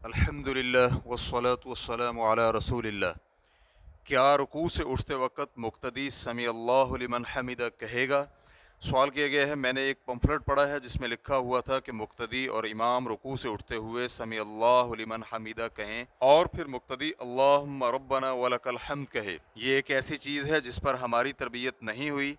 अल्हम्दुलिल्लाह वस्सलातु वस्सलामु अला रसूलिल्लाह। क्या रुकू से उठते वक़्त मुक्तदी समी अल्लाहु लिमन हमिदा कहेगा? सवाल किया गया है। मैंने एक पम्फलेट पढ़ा है जिसमें लिखा हुआ था कि मुक्तदी और इमाम रुकू से उठते हुए समी अल्लाहु लिमन हमिदा कहें और फिर मुक्तदी अल्लाहुम्मा रब्बना वलकल हम्द कहे। ये एक ऐसी चीज़ है जिस पर हमारी तरबियत नहीं हुई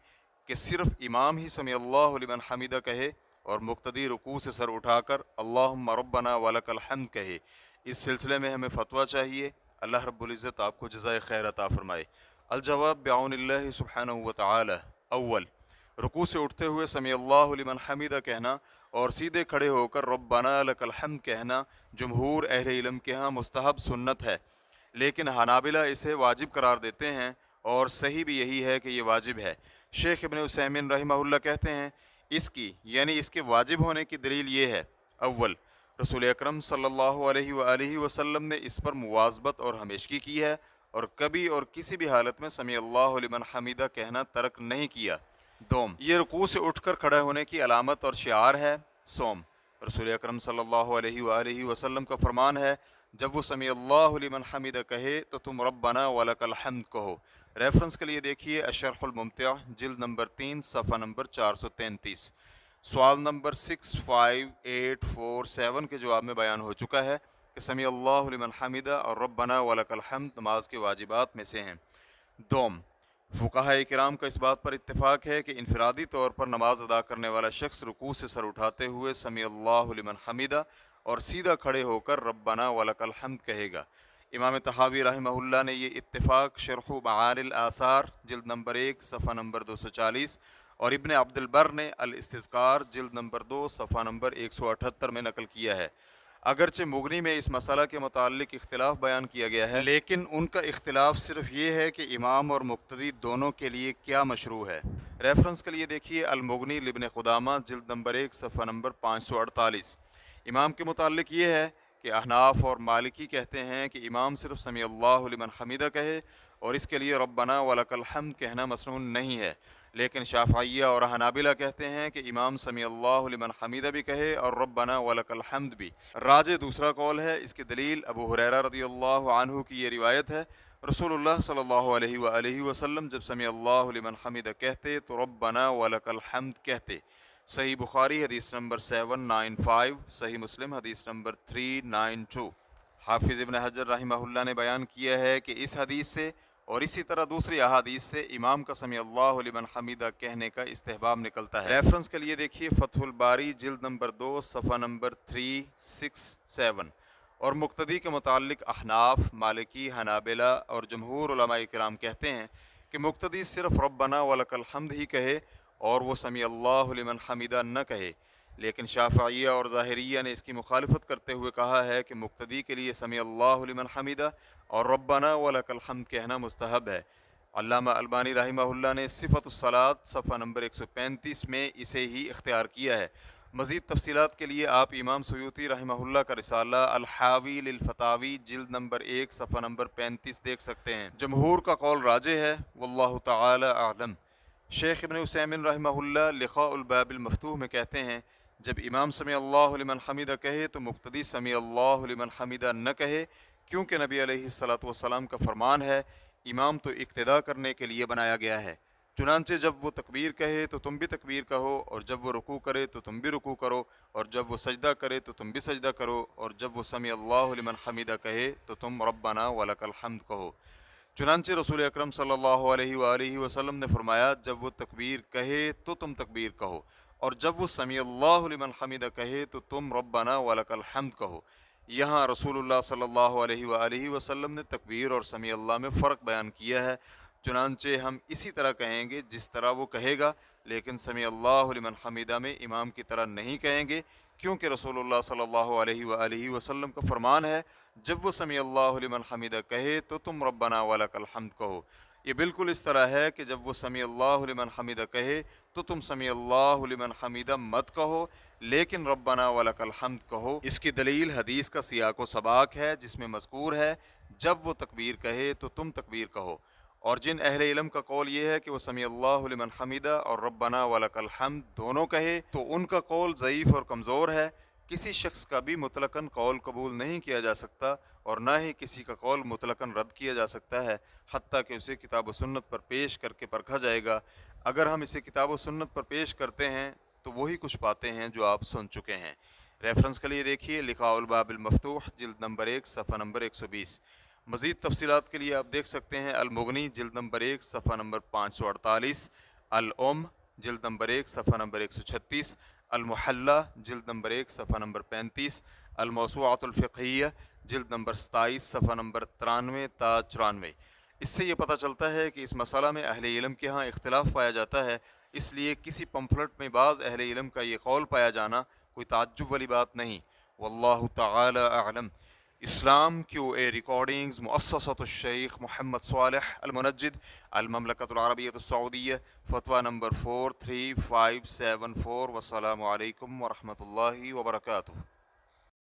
कि सिर्फ इमाम ही समी अल्लाहु लिमन हमिदा कहे और मुक्तदी रुकू से सर उठाकर अल्लाहुम्मा रब्बना वलकल हम्द कहे। इस सिलसिले में हमें फतवा चाहिए। अल्लाह रब्बुल इज़्ज़त आपको जज़ाए खैर अता फरमाए। अल-जवाब बिऔनिल्लाहि सुब्हानहु व तआला। अव्वल, रुकू से उठते हुए समी अल्लाहु लिमन हमिदा कहना और सीधे खड़े होकर रब्बना लकल हम्द कहना जमहूर अहले इल्म के यहाँ मुस्तहब सुन्नत है, लेकिन हनाबिला इसे वाजिब करार देते हैं और सही भी यही है कि ये वाजिब है। शेख इब्न उसैमीन रहमहुल्लाह कहते हैं इसकी यानी इसके वाजिब होने की दलील ये है। अव्वल, रसूल अकरम सल्लल्लाहु अलैहि वसल्लम ने इस पर मुवाज़बत और हमेशगी की है और कभी और किसी भी हालत में समी अल्लाहु लिमन हमिदा कहना तर्क नहीं किया। दोम, ये रुकू से उठकर खड़े होने की अलामत और शिआर है। सोम, रसूल अकरम सल्लल्लाहु अलैहि वसल्लम का फरमान है, जब वो समी अल्लाहु लिमन हमिदा कहे तो तुम रब्बना वलकल हम्द कहो। रेफरेंस के लिए देखिए अशरहुल मुमतिअ जिल्द नंबर 3 सफ़ा नंबर 433। सवाल नंबर 65847 के जवाब में बयान हो चुका है कि समी अल्लाहु लिमन हमिदा और रब्बना वलकल हम्द नमाज के वाजिबात में से हैं। दोम, फुक़हा किराम का इस बात पर इत्तेफाक है कि इनफरादी तौर पर नमाज अदा करने वाला शख्स रुकू से सर उठाते हुए समी अल्लाहु लिमन हमिदा और सीधा खड़े होकर रब्बना वलकल हम्द कहेगा। इमाम तहावी रहमहुल्लाह ने ये इत्तेफाक शरह मआनिल आसार जिल्द नंबर 1 सफ़ा नंबर 240 और इब्न अब्दुल बर ने अल इस्तिज़कार जिल्द नंबर 2 सफ़ा नंबर 178 में नकल किया है। अगरचे मुगनी में इस मसला के मुताल्लिक इख्तिलाफ बयान किया गया है, लेकिन उनका इख्तिलाफ सिर्फ ये है कि इमाम और मुक्तदी दोनों के लिए क्या मशरू है। रेफरेंस के लिए देखिए अल मुगनी लिब्न खुदामा जिल्द नंबर 1 सफ़ा नंबर 548। इमाम के मुताल्लिक ये है कि अहनाफ और मालिकी कहते हैं कि इमाम सिर्फ समी अल्लाहु लिमन हमिदा कहे और इसके लिए रब्बना वलकल हम्द कहना मसनून नहीं है, लेकिन शाफ़िय्या और हनाबिला कहते हैं कि इमाम समी अल्लाहु लिमन हमिदा भी कहे और रब्बना वलकल हम्द भी। राजे दूसरा कौल है। इसकी दलील अबू हुरैरा रज़ियल्लाहु अन्हु की ये रिवायत है, रसूलुल्लाह सल्लल्लाहु अलैहि वसल्लम जब समी अल्लाहु लिमन हमिदा कहते तो रब्बना वलकल हम्द कहते। सही बुखारी हदीस नंबर 795, सही मुस्लिम हदीस नंबर 392। हाफिज़ इब्न हजर रहमहुल्लाह ने बयान किया है कि इस हदीस से और इसी तरह दूसरी अहादीस से इमाम का समी अल्लाहु लिमन हमिदा कहने का इस्तेहबाब निकलता है। रेफरेंस के लिए देखिए फतहुल बारी जिल्द नंबर 2 सफ़ा नंबर 367। और मुक्तदी के मुताल्लिक अहनाफ, मालिकी, हनाबिला और जमहूर उलमाए किराम कहते हैं कि मुक्तदी सिर्फ रब्बना वलकल हम्द ही कहे और वो समी अल्लाहु लिमन हमिदा न कहे, लेकिन शाफ़िय्या और ज़ाहिरिया ने इसकी मुखालिफत करते हुए कहा है कि मुक्तदी के लिए समी अल्लाहु लिमन हमिदा और रब्बना वलकल हम्द कहना मुस्तहब है। अल्लामा अलबानी रहमहुल्लाह ने सिफ़तुस सलात सफ़ा नंबर 135 में इसे ही इख्तियार किया है। मज़ीद तफसीलात के लिए आप इमाम सुयूती रहमहुल्लाह का रिसाला अल हावी लिल फतावी जिल्द नंबर 1 सफ़ा नंबर 35 देख सकते हैं। जमहूर का कौल राजे है, वल्लाहु तआला आलम। शेख इब्न उसैमीन रहमहुल्लाह लिक़ाउल बाबिल मफ्तूह में कहते हैं, जब इमाम समी अल्लाहु लिमन हमिदा कहे तो मुक्तदी समी अल्लाहु लिमन हमिदा न कहे, क्योंकि नबी अलैहिस्सलातु वस्सलाम का फरमान है, इमाम तो इक्तिदा करने के लिए बनाया गया है। चुनांचे जब वो तकबीर कहे तो तुम भी तकबीर कहो और जब वो रुकू करे तो तुम भी रुकू करो और जब वो सजदा करे तो तुम भी सजदा करो और जब वो समी अल्लाहु लिमन हमिदा कहे तो तुम रब्बना वलकल हम्द कहो। चुनांचे रसूल अकरम सल्लल्लाहु अलैहि वसल्लम ने फरमाया, जब वो तकबीर कहे तो तुम तकबीर कहो और जब वो समी अल्लाहु लिमन हमिदा कहे तो तुम रब्बना वलकल हम्द कहो। यहाँ रसूलुल्लाह सल्लल्लाहु अलैहि वसल्लम ने तकबीर और समी अल्लाह में फ़र्क बयान किया है। चुनांचे हम इसी तरह कहेंगे जिस तरह वो कहेगा, लेकिन समी अल्लाहु लिमन हमिदा में इमाम की तरह नहीं कहेंगे, क्योंकि रसूलुल्लाह सल्लल्लाहु अलैहि वसल्लम का फरमान है, जब वो समी अल्लाहु लिमन हमिदा कहे तो तुम रब्बना वलकल हम्द कहो। ये बिल्कुल इस तरह है कि जब वो समी अल्लाहु लिमन हमिदा कहे तो तुम समी अल्लाहु लिमन हमिदा मत कहो, लेकिन रब्बना वलकल हम्द कहो। इसकी दलील हदीस का सियाको सबाक है जिसमें मज़कूर है, जब वो तकबीर कहे तो तुम तकबीर कहो। और जिन अहले इल्म का कौल ये है कि वह समी अल्लाहु लिमन हमिदा और रब्बना वलकल हम्द दोनों कहे, तो उनका कौल ज़ईफ़ और कमज़ोर है, किसी शख्स का भी मुतलकन कौल कबूल नहीं किया जा सकता और ना ही किसी का कौल मुतलकन रद्द किया जा सकता है, हत्ता कि उसे किताब व सुन्नत पर पेश करके परखा जाएगा। अगर हम इसे किताब व सुन्नत पर पेश करते हैं तो वही कुछ बातें हैं जो आप सुन चुके हैं। रेफरेंस के लिए देखिए लिकाउल बाबिल मफ्तूह जिल्द नंबर 1 सफ़ा नंबर 120। मज़ीद तफसीलात के लिए आप देख सकते हैं अल मुगनी जिल्द नंबर 1 सफ़ा नंबर 548, अल उम जिल्द नंबर 1 सफ़ा नंबर 136, अल मुहल्ला जिल्द नंबर 1 सफ़ा नंबर 35, अल मौसूअतुल फ़िक़हिय्या जिल्द नंबर 27 सफ़ा नंबर 93 ता 94। इससे ये पता चलता है कि इस मसला में अहले इल्म के यहाँ इख्तिलाफ़ पाया जाता है, इसलिए किसी पम्फलेट में बाज़ अहले इल्म का ये कौल पाया जाना कोई ताज्जुब वाली बात नहीं। वल्लाहु तआला अअलम। इस्लाम QA रिकॉर्डिंग्स मुअस्ससतुश शेख मोहम्मद सालेह अल मुनज्जिद अल ममलकतुल अरबिय्यतुस सऊदिय्या फतवा नंबर 43574। वस्सलामु अलैकुम व रहमतुल्लाहि व बरकातुहू।